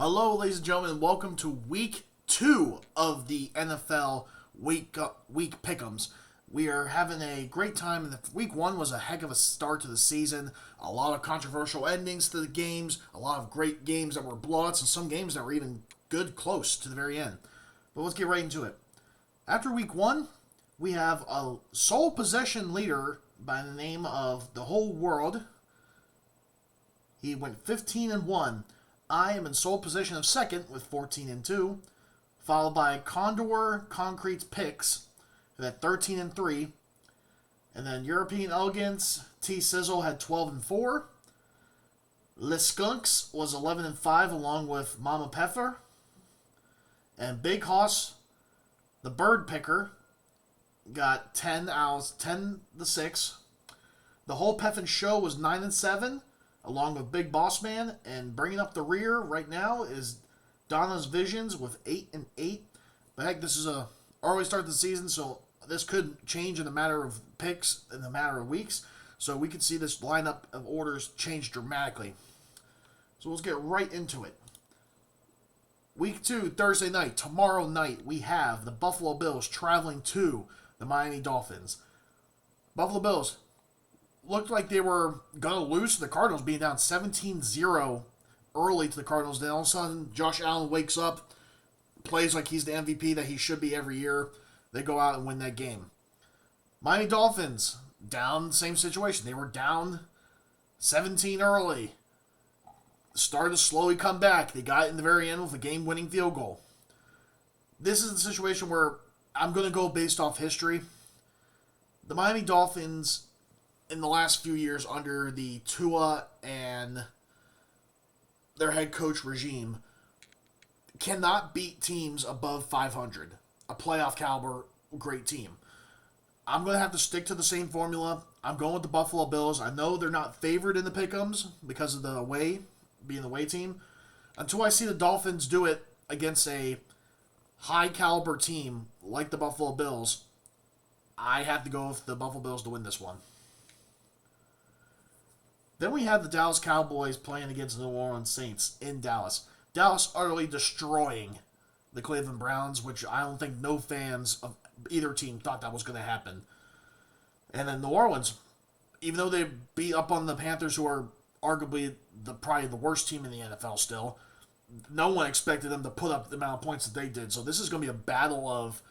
Hello, ladies and gentlemen, and welcome to Week 2 of the NFL Week Pickems. We are having a great time. Week 1 was a heck of a start to the season. A lot of controversial endings to the games, a lot of great games that were blowouts, and some games that were even good close to the very end. But let's get right into it. After Week 1, we have a sole possession leader by the name of the whole world. He went 15-1. I am in sole position of second with 14-2, followed by Condor Concrete's Picks at 13-3, and then European Elegance T Sizzle had 12-4. Les Skunks was 11-5 along with Mama Peffer, and Big Hoss, the Bird Picker, got 10-6. The whole Peffin show was 9-7. Along with Big Boss Man, and bringing up the rear right now is Donna's Visions with 8-8. But heck, this is a early start to the season, so this could change in a matter of picks in a matter of weeks. So we could see this lineup of orders change dramatically. So let's get right into it. Week 2, Thursday night, tomorrow night, we have the Buffalo Bills traveling to the Miami Dolphins. Buffalo Bills looked like they were going to lose to the Cardinals, being down 17-0 early to the Cardinals. Then all of a sudden, Josh Allen wakes up, plays like he's the MVP that he should be every year. They go out and win that game. Miami Dolphins, down, same situation. They were down 17 early. Started to slowly come back. They got it in the very end with a game-winning field goal. This is the situation where I'm going to go based off history. The Miami Dolphins, in the last few years under the Tua and their head coach regime, cannot beat teams above 500. A playoff caliber great team. I'm going to have to stick to the same formula. I'm going with the Buffalo Bills. I know they're not favored in the pick'ems because of the away, being the away team. Until I see the Dolphins do it against a high caliber team like the Buffalo Bills, I have to go with the Buffalo Bills to win this one. Then we have the Dallas Cowboys playing against the New Orleans Saints in Dallas. Dallas utterly destroying the Cleveland Browns, which I don't think no fans of either team thought that was going to happen. And then New Orleans, even though they beat up on the Panthers, who are arguably probably the worst team in the NFL still, no one expected them to put up the amount of points that they did. So this is going to be a battle of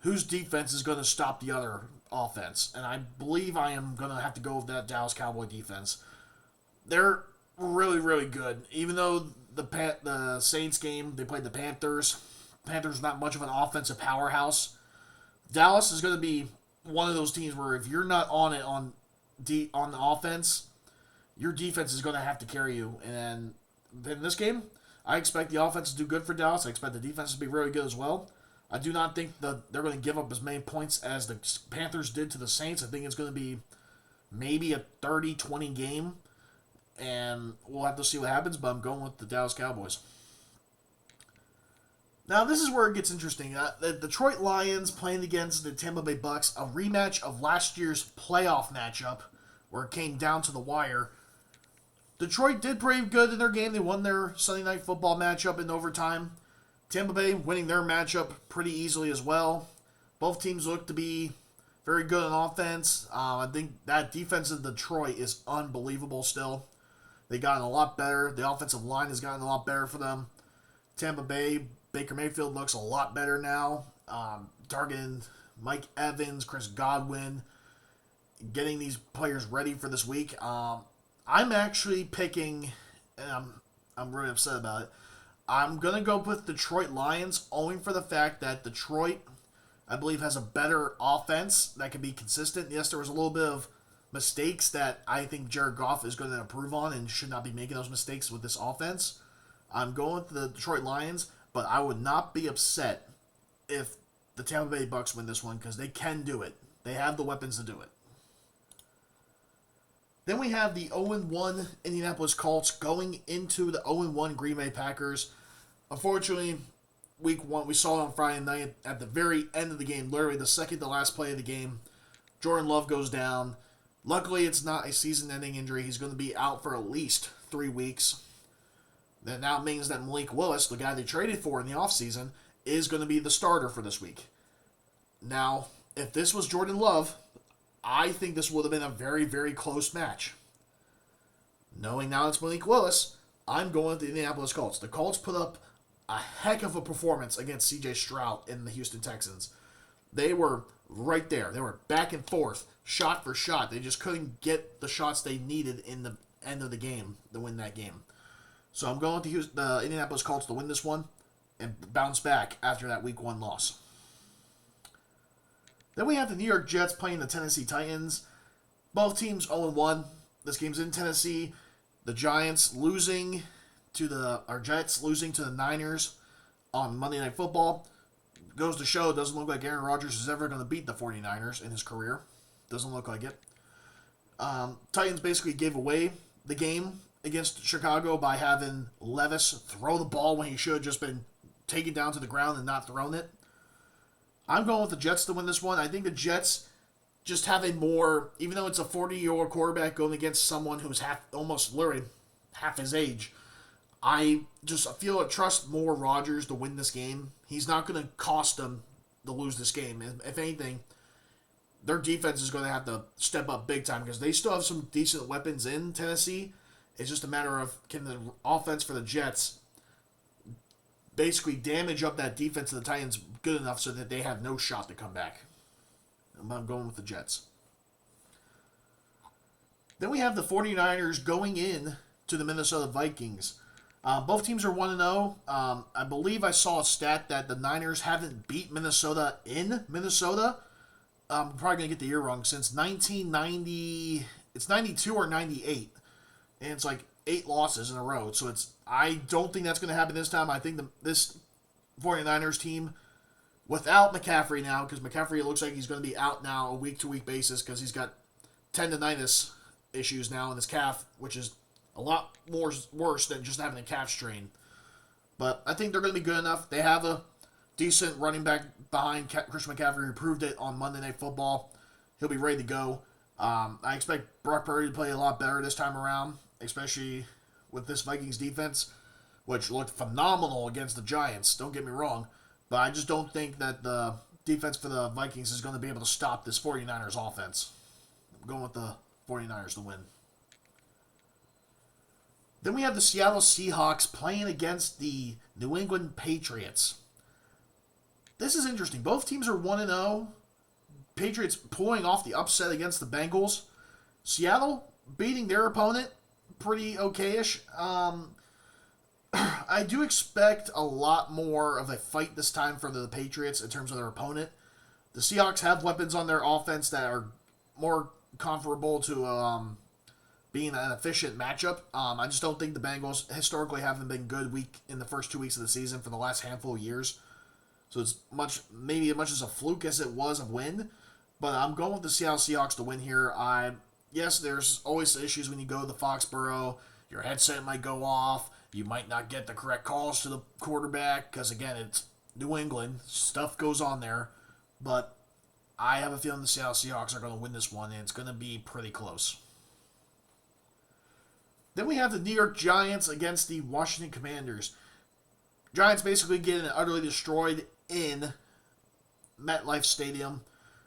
whose defense is going to stop the other offense. And I believe I am going to have to go with that Dallas Cowboy defense. They're really, really good. Even though the Saints game, they played the Panthers. Panthers not much of an offensive powerhouse. Dallas is going to be one of those teams where if you're not on it on the offense, your defense is going to have to carry you. And in this game, I expect the offense to do good for Dallas. I expect the defense to be really good as well. I do not think that they're going to give up as many points as the Panthers did to the Saints. I think it's going to be maybe a 30-20 game, and we'll have to see what happens, but I'm going with the Dallas Cowboys. Now, this is where it gets interesting. The Detroit Lions playing against the Tampa Bay Bucks, a rematch of last year's playoff matchup where it came down to the wire. Detroit did pretty good in their game. They won their Sunday Night Football matchup in overtime. Tampa Bay winning their matchup pretty easily as well. Both teams look to be very good on offense. I think that defense of Detroit is unbelievable still. They've gotten a lot better. The offensive line has gotten a lot better for them. Tampa Bay, Baker Mayfield looks a lot better now. Targeting Mike Evans, Chris Godwin, getting these players ready for this week. I'm actually picking, and I'm really upset about it, I'm going to go with Detroit Lions, owing for the fact that Detroit, I believe, has a better offense that can be consistent. Yes, there was a little bit of mistakes that I think Jared Goff is going to improve on and should not be making those mistakes with this offense. I'm going with the Detroit Lions, but I would not be upset if the Tampa Bay Bucks win this one because they can do it. They have the weapons to do it. Then we have the 0-1 Indianapolis Colts going into the 0-1 Green Bay Packers. Unfortunately, week 1, we saw it on Friday night at the very end of the game, literally the second to last play of the game. Jordan Love goes down. Luckily, it's not a season-ending injury. He's going to be out for at least 3 weeks. That now means that Malik Willis, the guy they traded for in the offseason, is going to be the starter for this week. Now, if this was Jordan Love, I think this would have been a very, very close match. Knowing now it's Malik Willis, I'm going with the Indianapolis Colts. The Colts put up a heck of a performance against C.J. Stroud in the Houston Texans. They were right there. They were back and forth, shot for shot. They just couldn't get the shots they needed in the end of the game to win that game. So I'm going with the Indianapolis Colts to win this one and bounce back after that Week 1 loss. Then we have the New York Jets playing the Tennessee Titans. Both teams 0-1. This game's in Tennessee. The Jets losing to the Niners on Monday Night Football. Goes to show it doesn't look like Aaron Rodgers is ever going to beat the 49ers in his career. Doesn't look like it. Titans basically gave away the game against Chicago by having Levis throw the ball when he should have just been taken down to the ground and not thrown it. I'm going with the Jets to win this one. I think the Jets just have a more, even though it's a 40-year-old quarterback going against someone who's almost literally half his age, I trust more Rodgers to win this game. He's not going to cost them to lose this game. If anything, their defense is going to have to step up big time because they still have some decent weapons in Tennessee. It's just a matter of can the offense for the Jets basically damage up that defense of the Titans good enough so that they have no shot to come back. I'm going with the Jets. Then we have the 49ers going in to the Minnesota Vikings. Both teams are 1-0. I believe I saw a stat that the Niners haven't beat Minnesota in Minnesota. I'm probably going to get the year wrong. Since 1990, it's 92 or 98. And it's like 8 losses in a row. So I don't think that's going to happen this time. I think this 49ers team, without McCaffrey now, because McCaffrey looks like he's going to be out now a week-to-week basis because he's got tendonitis issues now in his calf, which is a lot worse than just having a calf strain. But I think they're going to be good enough. They have a decent running back behind Christian McCaffrey who proved it on Monday Night Football. He'll be ready to go. I expect Brock Purdy to play a lot better this time around, especially with this Vikings defense, which looked phenomenal against the Giants. Don't get me wrong. But I just don't think that the defense for the Vikings is going to be able to stop this 49ers offense. I'm going with the 49ers to win. Then we have the Seattle Seahawks playing against the New England Patriots. This is interesting. Both teams are 1-0. Patriots pulling off the upset against the Bengals. Seattle beating their opponent pretty okay-ish. I do expect a lot more of a fight this time for the Patriots in terms of their opponent. The Seahawks have weapons on their offense that are more comparable to being an efficient matchup. I just don't think the Bengals historically haven't been good in the first 2 weeks of the season for the last handful of years. So it's maybe as much as a fluke as it was a win. But I'm going with the Seattle Seahawks to win here. Yes, there's always issues when you go to Foxborough. Your headset might go off. You might not get the correct calls to the quarterback because, again, it's New England. Stuff goes on there. But I have a feeling the Seattle Seahawks are going to win this one, and it's going to be pretty close. Then we have the New York Giants against the Washington Commanders. Giants basically getting utterly destroyed in MetLife Stadium.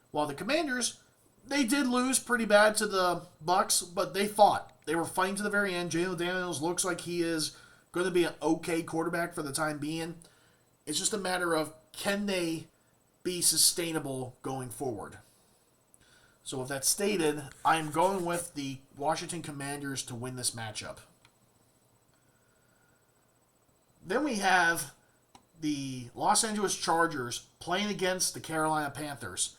While the Commanders, they did lose pretty bad to the Bucks, but they fought. They were fighting to the very end. Jalen Daniels looks like he is going to be an okay quarterback for the time being. It's just a matter of can they be sustainable going forward. So with that stated, I'm going with the Washington Commanders to win this matchup. Then we have the Los Angeles Chargers playing against the Carolina Panthers.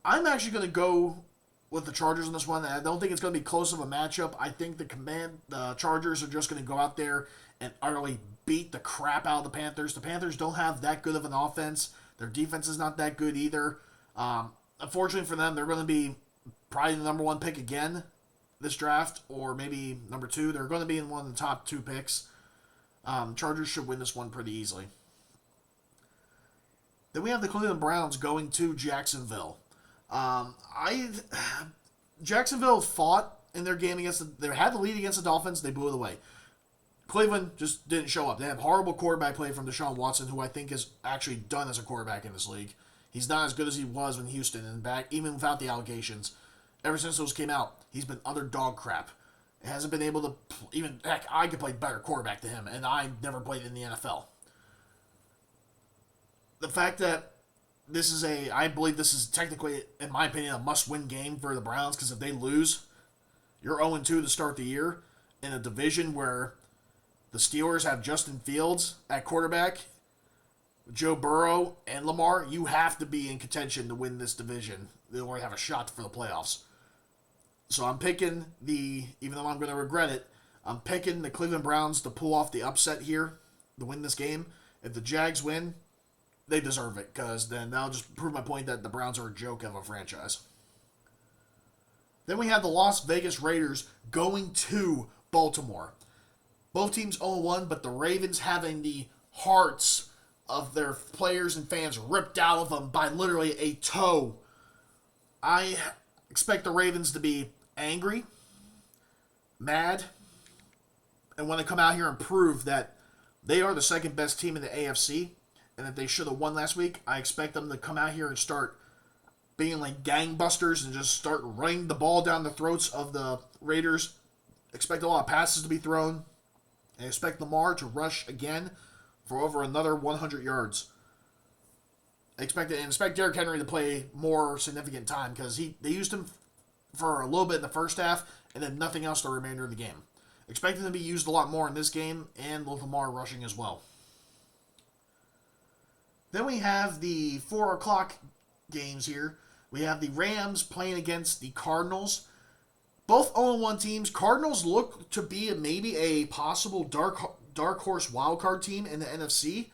I'm actually going to go with the Chargers in this one. I don't think it's going to be close of a matchup. I think the Chargers are just going to go out there and utterly beat the crap out of the Panthers. The Panthers don't have that good of an offense. Their defense is not that good either. Unfortunately for them, they're going to be probably the number 1 pick again this draft, or maybe number 2. They're going to be in one of the top 2 picks. Chargers should win this one pretty easily. Then we have the Cleveland Browns going to Jacksonville. Jacksonville fought in their game they had the lead against the Dolphins. They blew it away. Cleveland just didn't show up. They have horrible quarterback play from Deshaun Watson, who I think is actually done as a quarterback in this league. He's not as good as he was in Houston, and back even without the allegations. Ever since those came out, he's been utter dog crap. He hasn't been able to even heck. I could play better quarterback than him, and I never played in the NFL. The fact that I believe this is technically, in my opinion, a must-win game for the Browns, because if they lose, you're 0-2 to start the year in a division where the Steelers have Justin Fields at quarterback, Joe Burrow, and Lamar. You have to be in contention to win this division in order to have a shot for the playoffs. So I'm picking even though I'm going to regret it, I'm picking the Cleveland Browns to pull off the upset here, to win this game. If the Jags win, they deserve it, because then that'll just prove my point that the Browns are a joke of a franchise. Then we have the Las Vegas Raiders going to Baltimore. Both teams 0-1, but the Ravens having the hearts of their players and fans ripped out of them by literally a toe. I expect the Ravens to be angry, mad, and want to come out here and prove that they are the second best team in the AFC, and that they should have won last week. I expect them to come out here and start being like gangbusters and just start running the ball down the throats of the Raiders. Expect a lot of passes to be thrown. And expect Lamar to rush again for over another 100 yards. Expect Derrick Henry to play more significant time, because they used him for a little bit in the first half and then nothing else the remainder of the game. Expect him to be used a lot more in this game, and with Lamar rushing as well. Then we have the 4 o'clock games here. We have the Rams playing against the Cardinals. Both 0-1 teams. Cardinals look to be maybe a possible dark horse wildcard team in the NFC.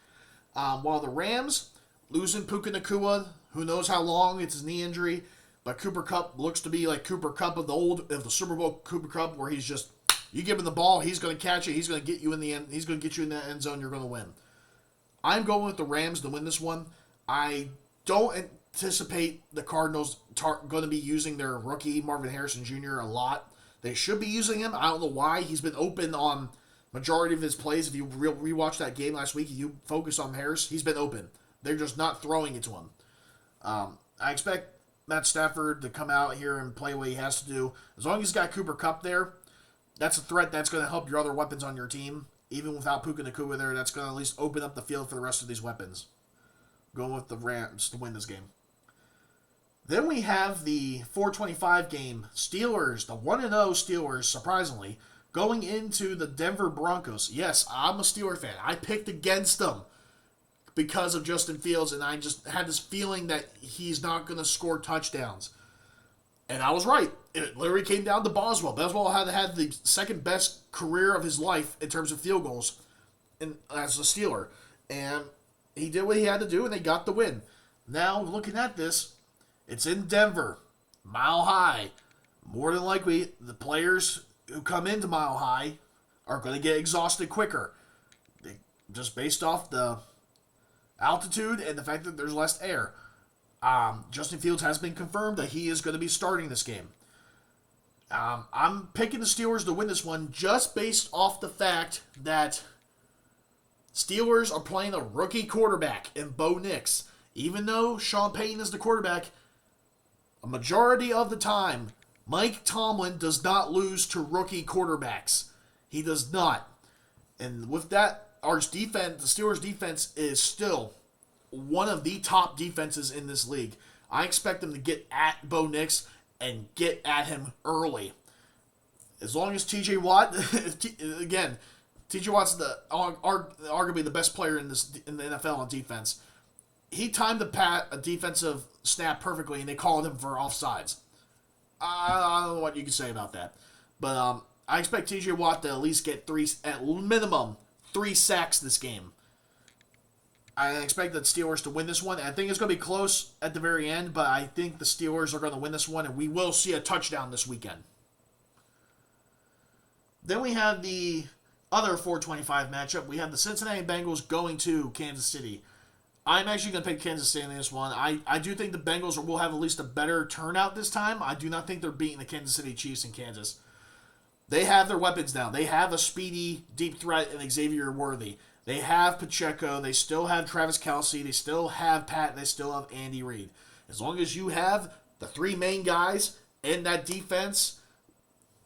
While the Rams, losing Puka Nacua, who knows how long, it's his knee injury. But Cooper Kupp looks to be like Cooper Kupp of the Super Bowl Cooper Kupp, where he's just, you give him the ball, he's going to catch it, he's going to get you in the end, he's going to get you in the end zone, you're going to win. I'm going with the Rams to win this one. I don't anticipate the Cardinals going to be using their rookie Marvin Harrison Jr. a lot. They should be using him. I don't know why. He's been open on majority of his plays. If you rewatch that game last week, you focus on Harris, he's been open. They're just not throwing it to him. I expect Matt Stafford to come out here and play what he has to do. As long as he's got Cooper Kupp there, that's a threat that's going to help your other weapons on your team. Even without Puka Nacua there, that's going to at least open up the field for the rest of these weapons. Going with the Rams to win this game. Then we have the 4:25 game. Steelers, the 1-0 Steelers, surprisingly, going into the Denver Broncos. Yes, I'm a Steelers fan. I picked against them because of Justin Fields, and I just had this feeling that he's not going to score touchdowns. And I was right. It literally came down to Boswell. Boswell had the second best career of his life in terms of field goals as a Steeler. And he did what he had to do, and they got the win. Now, looking at this, it's in Denver. Mile High. More than likely, the players who come into Mile High are going to get exhausted quicker. Just based off the altitude and the fact that there's less air. Justin Fields has been confirmed that he is going to be starting this game. I'm picking the Steelers to win this one just based off the fact that Steelers are playing a rookie quarterback in Bo Nix. Even though Sean Payton is the quarterback, a majority of the time, Mike Tomlin does not lose to rookie quarterbacks. He does not. And with that, our defense, the Steelers' defense, is still one of the top defenses in this league. I expect them to get at Bo Nix and get at him early. As long as TJ Watt, again, TJ Watt's arguably the best player in the NFL on defense. He timed a defensive snap perfectly, and they called him for offsides. I don't know what you can say about that. But I expect TJ Watt to at least get at minimum three sacks this game. I expect the Steelers to win this one. I think it's going to be close at the very end, but I think the Steelers are going to win this one, and we will see a touchdown this weekend. Then we have the other 4:25 matchup. We have the Cincinnati Bengals going to Kansas City. I'm actually going to pick Kansas City in this one. I do think the Bengals will have at least a better turnout this time. I do not think they're beating the Kansas City Chiefs in Kansas. They have their weapons now. They have a speedy, deep threat in Xavier Worthy. They have Pacheco. They still have Travis Kelce. They still have Pat. They still have Andy Reid. As long as you have the three main guys in that defense,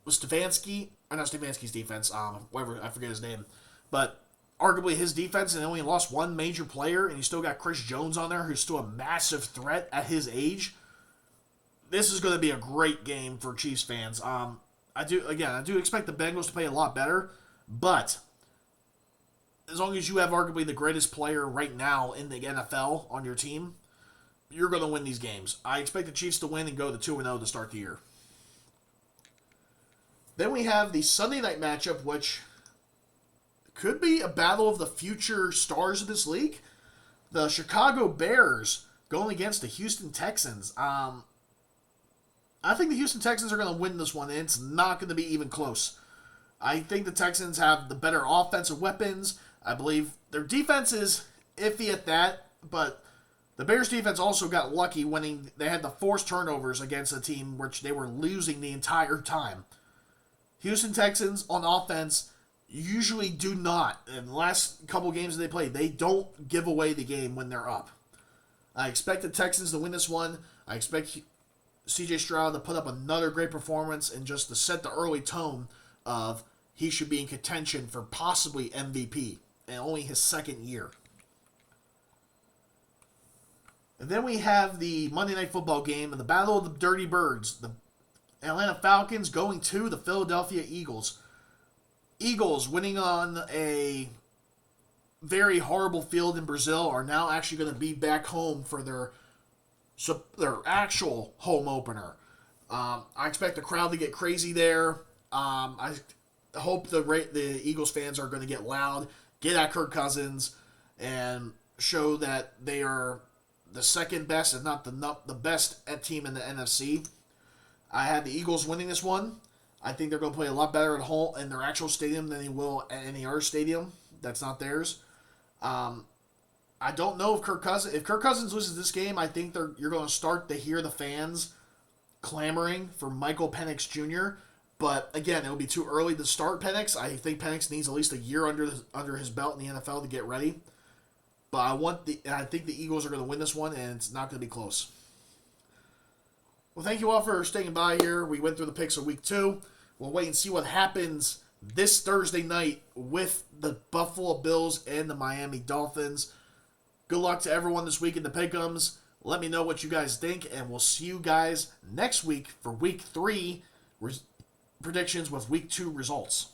with Stefanski, or not Stefanski's defense, whatever, I forget his name, but arguably his defense, and they only lost one major player, and you still got Chris Jones on there, who's still a massive threat at his age. This is going to be a great game for Chiefs fans. I do expect the Bengals to play a lot better, but as long as you have arguably the greatest player right now in the NFL on your team, you're going to win these games. I expect the Chiefs to win and go to 2-0 to start the year. Then we have the Sunday night matchup, which could be a battle of the future stars of this league. The Chicago Bears going against the Houston Texans. I think the Houston Texans are going to win this one, and it's not going to be even close. I think the Texans have the better offensive weapons. I believe their defense is iffy at that, but the Bears defense also got lucky winning. They had the forced turnovers against a team which they were losing the entire time. Houston Texans on offense usually do not. In the last couple games that they played, they don't give away the game when they're up. I expect the Texans to win this one. I expect C.J. Stroud to put up another great performance and just to set the early tone of he should be in contention for possibly MVP in only his second year. And then we have the Monday Night Football game and the Battle of the Dirty Birds. The Atlanta Falcons going to the Philadelphia Eagles. Eagles, winning on a very horrible field in Brazil, are now actually going to be back home for their actual home opener. I expect the crowd to get crazy there. I hope the Eagles fans are going to get loud, get at Kirk Cousins, and show that they are the second best, if not the best team in the NFC. I have the Eagles winning this one. I think they're going to play a lot better at home in their actual stadium than they will at any other stadium that's not theirs. I don't know if Kirk Cousins loses this game. I think you're going to start to hear the fans clamoring for Michael Penix Jr. But again, it will be too early to start Penix. I think Penix needs at least a year under his belt in the NFL to get ready. But I think the Eagles are going to win this one, and it's not going to be close. Well, thank you all for staying by here. We went through the picks of week 2. We'll wait and see what happens this Thursday night with the Buffalo Bills and the Miami Dolphins. Good luck to everyone this week in the Pickems. Let me know what you guys think, and we'll see you guys next week for week 3 predictions with week 2 results.